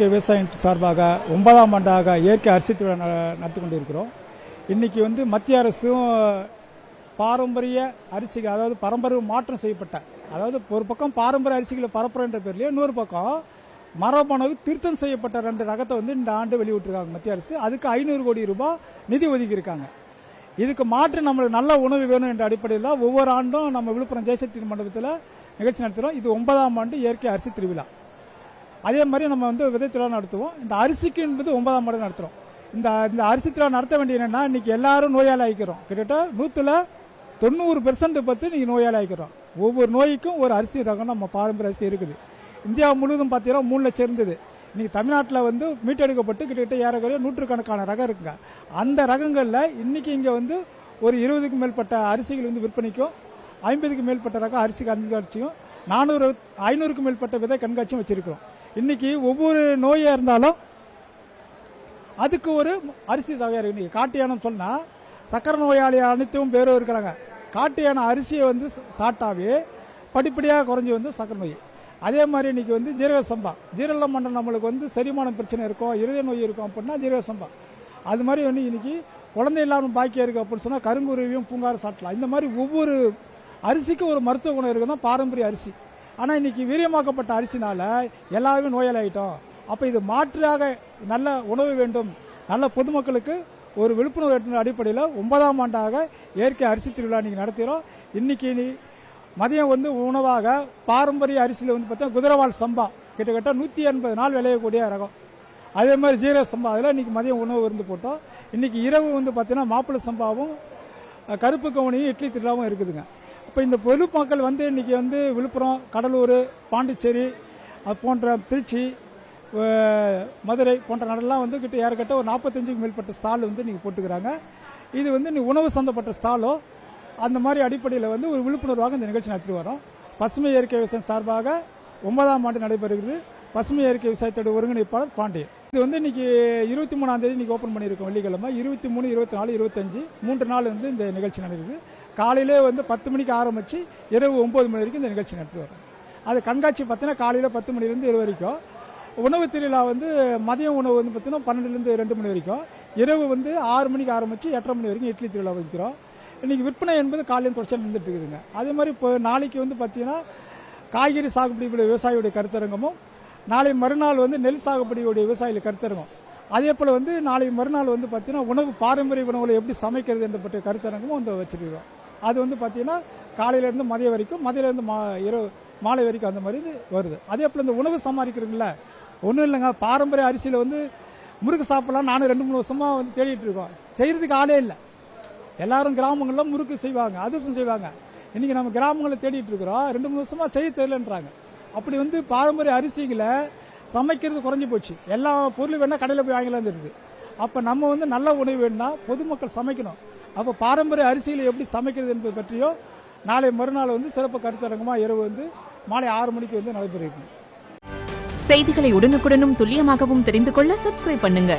இயற்கை விவசாயம் சார்பாக 9ஆம் ஆண்டாக இயற்கை அரிசி திருவிழா நடத்தி கொண்டிருக்கிறோம். இன்னைக்கு மத்திய அரசும் பாரம்பரிய அரிசிகள், அதாவது பரம்பரை மாற்றம் செய்யப்பட்ட, அதாவது ஒரு பக்கம் பாரம்பரிய அரிசிகளை பரப்புறன்ற பேர்லயே இன்னொரு பக்கம் மரபணு திருத்தம் செய்யப்பட்ட 2 ரகத்தை இந்த ஆண்டு வெளியிட்டிருக்காங்க மத்திய அரசு. அதுக்கு 500 கோடி ரூபாய் நிதி ஒதுக்கி இருக்காங்க. இதுக்கு மாற்று நம்மளுக்கு நல்ல உணவு வேணும் என்ற அடிப்படையில் தான் ஒவ்வொரு ஆண்டும் நம்ம விழுப்புரம் ஜெயசக்தி மண்டபத்தில் நிகழ்ச்சி நடத்துகிறோம். இது 9ஆம் ஆண்டு இயற்கை அரிசி திருவிழா. அதே மாதிரி நம்ம விதை திருவிழா நடத்துவோம். இந்த அரிசிக்கு என்பது 9ஆம் ஆண்டு நடத்துகிறோம். இந்த அரிசி திருவிழா நடத்த வேண்டிய என்னன்னா, இன்னைக்கு எல்லாரும் நோயாளி ஆகிக்கிறோம். கிட்டத்தட்ட 190% பற்றி நீங்கள் நோயாளி ஆகிக்கிறோம். ஒவ்வொரு நோய்க்கும் ஒரு அரிசி ரகம் நம்ம பாரம்பரிய அரிசி இருக்குது. இந்தியா முழுவதும் பார்த்தீங்கன்னா 3 லட்சம் இருந்தது. இன்னைக்கு தமிழ்நாட்டில் மீட்டெடுக்கப்பட்டு கிட்டத்தட்ட ஏறக்குறைய 100கணக்கான ரகம் இருக்குங்க. அந்த ரகங்களில் இன்னைக்கு இங்கே ஒரு 20க்கும் மேற்பட்ட அரிசிகள் விற்பனைக்கும், 50க்கும் மேற்பட்ட ரகம் அரிசி கண்காட்சியும், 500க்கும் மேற்பட்ட விதை கண்காட்சியும் வச்சிருக்கிறோம். இன்னைக்கு ஒவ்வொரு நோயா இருந்தாலும் அதுக்கு ஒரு அரிசி தயார். இன்னைக்கு காட்டு யானம் சொன்னா சக்கரை நோயாளி அனைத்தும் பேரும் இருக்கிறாங்க. காட்டு யானை அரிசியை சாட்டாவே படிப்படியாக குறைஞ்சி சக்கரை நோய். அதே மாதிரி இன்னைக்கு ஜீரக சம்பா, ஜீரக மண்டலம் நம்மளுக்கு செரிமானம் பிரச்சனை இருக்கும், இருதய நோய் இருக்கும் அப்படின்னா ஜீரக சம்பா. அது மாதிரி இன்னைக்கு குழந்தை இல்லாமல் பாக்கியா இருக்கு அப்படின்னு சொன்னா கருங்குருவியும் பூங்காரம் சாட்டலாம். இந்த மாதிரி ஒவ்வொரு அரிசிக்கும் ஒரு மருத்துவ குணம் இருக்குன்னா பாரம்பரிய அரிசி. ஆனால் இன்னைக்கு வீரியமாக்கப்பட்ட அரிசினால எல்லாருமே நோயாளி ஆகிட்டோம். அப்போ இது மாற்றாக நல்ல உணவு வேண்டும், நல்ல பொதுமக்களுக்கு ஒரு விழிப்புணர்வு அடிப்படையில் 9ஆம் ஆண்டாக இயற்கை அரிசி திருவிழா இன்னைக்கு நடத்துகிறோம். இன்னைக்கு மதியம் உணவாக பாரம்பரிய அரிசியில் பார்த்தா குதிரவால் சம்பா கிட்டத்தட்ட 180 நாள் விளையக்கூடிய ரகம். அதே மாதிரி ஜீரக சம்பா அதில் இன்னைக்கு மதியம் உணவு போட்டோம். இன்னைக்கு இரவு பார்த்தீங்கன்னா மாப்பிள்ளை சம்பாவும் கருப்பு கவுனியும் இட்லி திருவிழாவும் இருக்குதுங்க. இப்போ இந்த பொதுமக்கள் இன்னைக்கு விழுப்புரம், கடலூர், பாண்டிச்சேரி போன்ற திருச்சி, மதுரை போன்ற நாடெல்லாம் கிட்ட ஏறக்கட்ட ஒரு 45க்கும் மேற்பட்ட ஸ்டால் நீங்கள் போட்டுக்கிறாங்க. இது உணவு சம்பந்தப்பட்ட ஸ்டாலோ அந்த மாதிரி அடிப்படையில் ஒரு விழிப்புணர்வாக இந்த நிகழ்ச்சி நடத்தி வரோம். பசுமை இயற்கை விவசாயம் சார்பாக 9ஆம் ஆண்டு நடைபெறுகிறது. பசுமை இயற்கை விவசாயத்தோட ஒருங்கிணைப்பாளர் பாண்டியன். இது இன்னைக்கு 23ஆம் தேதி இன்னைக்கு ஓபன் பண்ணியிருக்கோம். வெள்ளிக்கிழமை 23, 24, 25 3 நாள் இந்த நிகழ்ச்சி நடக்குது. காலையிலே 10 மணிக்கு ஆரம்பிச்சு இரவு 9 மணி வரைக்கும் இந்த நிகழ்ச்சி நடத்தி வரோம். அது கண்காட்சி பார்த்தீங்கன்னா காலையில் 10 மணிலேருந்து 2 வரைக்கும். உணவு திருவிழா மதியம் உணவு பார்த்தீங்கன்னா 12லேருந்து 2 மணி வரைக்கும். இரவு 6 மணிக்கு ஆரம்பிச்சு 8:30 மணி வரைக்கும் இட்லி திருவிழா வைக்கிறோம். இன்னைக்கு விற்பனை என்பது காலையில் தொடர்ச்சியாக நின்றுட்டு இருக்குதுங்க. அதே மாதிரி இப்போ நாளைக்கு பார்த்தீங்கன்னா காய்கறி சாகுபடி விவசாயியுடைய கருத்தரங்கமும், நாளை மறுநாள் நெல் சாகுபடியுடைய விவசாயிகள் கருத்தரங்கம், அதே போல் நாளை மறுநாள் பார்த்தீங்கன்னா உணவு பாரம்பரிய உணவுகளை எப்படி சமைக்கிறது என்ற பற்றிய கருத்தரங்கமும் வச்சிருக்கிறோம். அது பார்த்தீங்கன்னா காலையிலேருந்து மதியம் வரைக்கும், மதியிலேருந்து இரவு மாலை வரைக்கும் அந்த மாதிரி வருது. அதே போல் இந்த உணவு சமாளிக்கிறீங்களா ஒன்றும் இல்லைங்க. பாரம்பரிய அரிசியில் முறுக்கு சாப்பிடலாம். நானும் 2-3 வருஷமா தேடிட்டு இருக்கோம். செய்யறதுக்கு ஆளே இல்லை. எல்லாரும் கிராமங்களில் முறுக்கு செய்வாங்க, அதிரசம் செய்வாங்க. இன்னைக்கு நம்ம கிராமங்களில் தேடிட்டு இருக்கிறோம். 2-3 வருஷமா செய்ய தெரியலன்றாங்க. அப்படி பாரம்பரிய அரிசிகளை சமைக்கிறது குறைஞ்சி போச்சு. எல்லா பொருளும் வேணா கடையில் போய் வாங்கலாம் இருக்கு. அப்ப நம்ம நல்ல உணவு வேணும்னா பொதுமக்கள் சமைக்கணும். அப்ப பாரம்பரிய அரிசிகளை எப்படி சமைக்கிறது என்பது பற்றியோ நாளை மறுநாள் சிறப்பு கருத்தரங்கமா இரவு மாலை 6 மணிக்கு நடைபெறுகிறது. செய்திகளை உடனுக்குடனும் துல்லியமாகவும் தெரிந்து கொள்ள சப்ஸ்கிரைப் பண்ணுங்க.